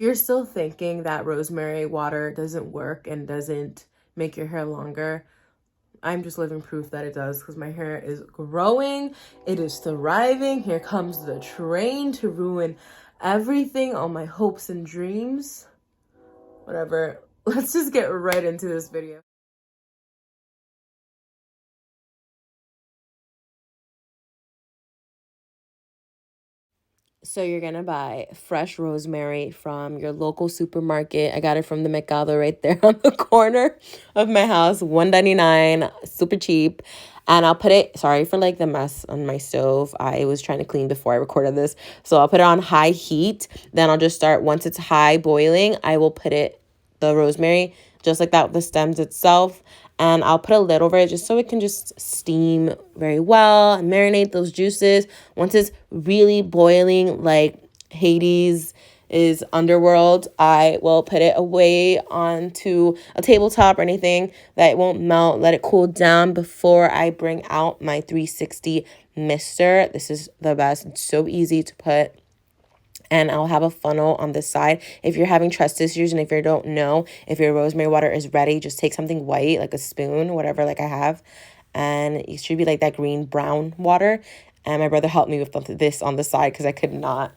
you're still thinking that rosemary water doesn't work and doesn't make your hair longer, I'm just living proof that it does, because my hair is growing, it is thriving. Here comes the train to ruin everything, all my hopes and dreams. Whatever, let's just get right into this video. So you're gonna buy fresh rosemary from your local supermarket. I got it from the Mercado right there on the corner of my house, $1.99, super cheap. And I'll put it, sorry for like the mess on my stove. I was trying to clean before I recorded this. So I'll put it on high heat. Then I'll just start, once it's high boiling, I will put it, the rosemary, just like that with the stems itself. And I'll put a lid over it just so it can just steam very well and marinate those juices. Once it's really boiling, like Hades is underworld, I will put it away onto a tabletop or anything that it won't melt. Let it cool down before I bring out my 360 mister. This is the best. It's so easy to put. And I'll have a funnel on this side. If you're having trust issues and if you don't know if your rosemary water is ready, just take something white, like a spoon, whatever, like I have. And it should be like that green brown water. And my brother helped me with this on the side because I could not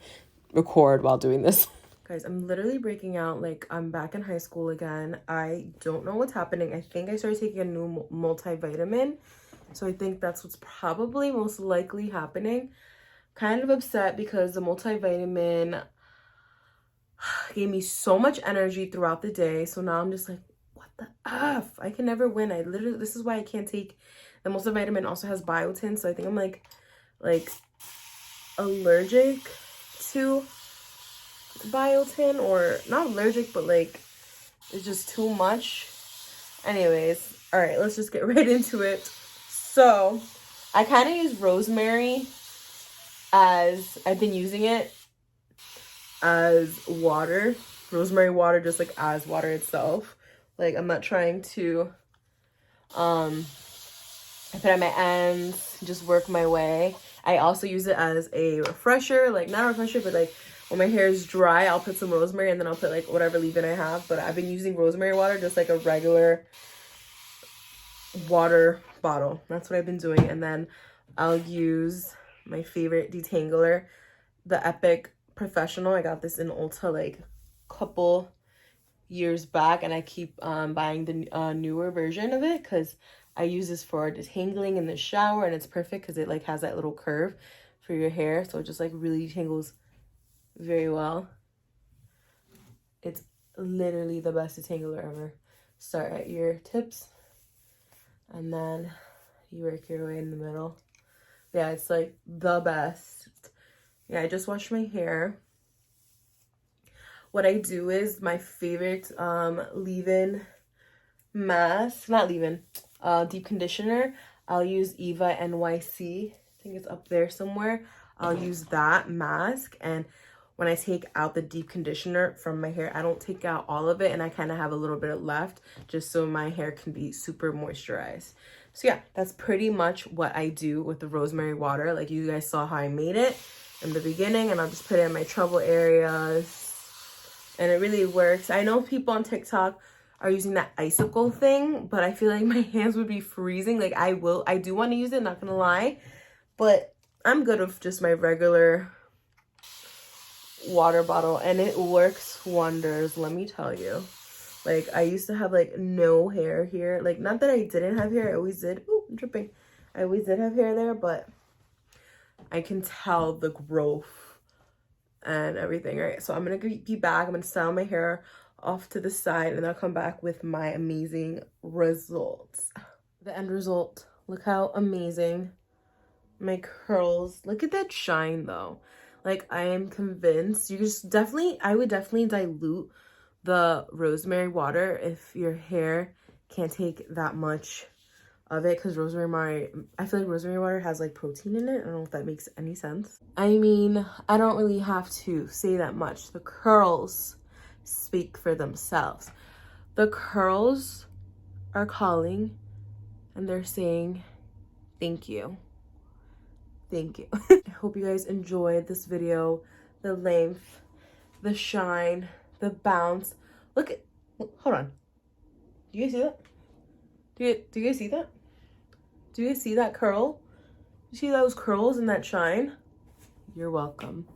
record while doing this. Guys, I'm literally breaking out. Like, I'm back in high school again. I don't know what's happening. I think I started taking a new multivitamin. So I think that's what's probably most likely happening. Kind of upset because the multivitamin gave me so much energy throughout the day. So now I'm just like, what the F? I can never win. This is why I can't take, the multivitamin also has biotin. So I think I'm like allergic to biotin, or not allergic, but like it's just too much. Anyways, all right, let's just get right into it. So I kind of use rosemary as, I've been using it as water, rosemary water, just like as water itself. Like, I'm not trying to I put it on my ends, just work my way. I also use it as a refresher, like not a refresher, but like when my hair is dry, I'll put some rosemary and then I'll put like whatever leave-in I have. But I've been using rosemary water, just like a regular water bottle. That's what I've been doing. And then I'll use my favorite detangler, the Epic Professional. I got this in Ulta like a couple years back, and I keep buying the newer version of it because I use this for detangling in the shower, and it's perfect because it like has that little curve for your hair, so it just like really detangles very well. It's literally the best detangler ever. Start at your tips and then you work your way in the middle. Yeah, it's like the best. Yeah, I just washed my hair. What I do is my favorite leave-in mask, not leave-in, deep conditioner. I'll use Eva NYC. I think it's up there somewhere. I'll use that mask, and when I take out the deep conditioner from my hair, I don't take out all of it, and I kind of have a little bit left just so my hair can be super moisturized. So yeah, that's pretty much what I do with the rosemary water. Like, you guys saw how I made it in the beginning, and I'll just put it in my trouble areas, and it really works. I know people on TikTok are using that icicle thing, but I feel like my hands would be freezing. Like, I do want to use it, not gonna lie, but I'm good with just my regular water bottle, and it works wonders, let me tell you. Like, I used to have like no hair here. Like, not that I didn't have hair, I always did. Ooh, I'm dripping. I always did have hair there, but I can tell the growth and everything. All right, so I'm gonna be back. I'm gonna style my hair off to the side, and I'll come back with my amazing results. The end result, look how amazing my curls. Look at that shine though. Like, I am convinced you just definitely, I would definitely dilute the rosemary water if your hair can't take that much of it, because I feel like rosemary water has like protein in it. I don't know if that makes any sense. I mean, I don't really have to say that much. The curls speak for themselves. The curls are calling, and they're saying thank you. Thank you. I hope you guys enjoyed this video. The length, the shine, the bounce. Look at, hold on. Do you guys see that? Do you guys see that? Do you guys see that curl? You see those curls and that shine? You're welcome.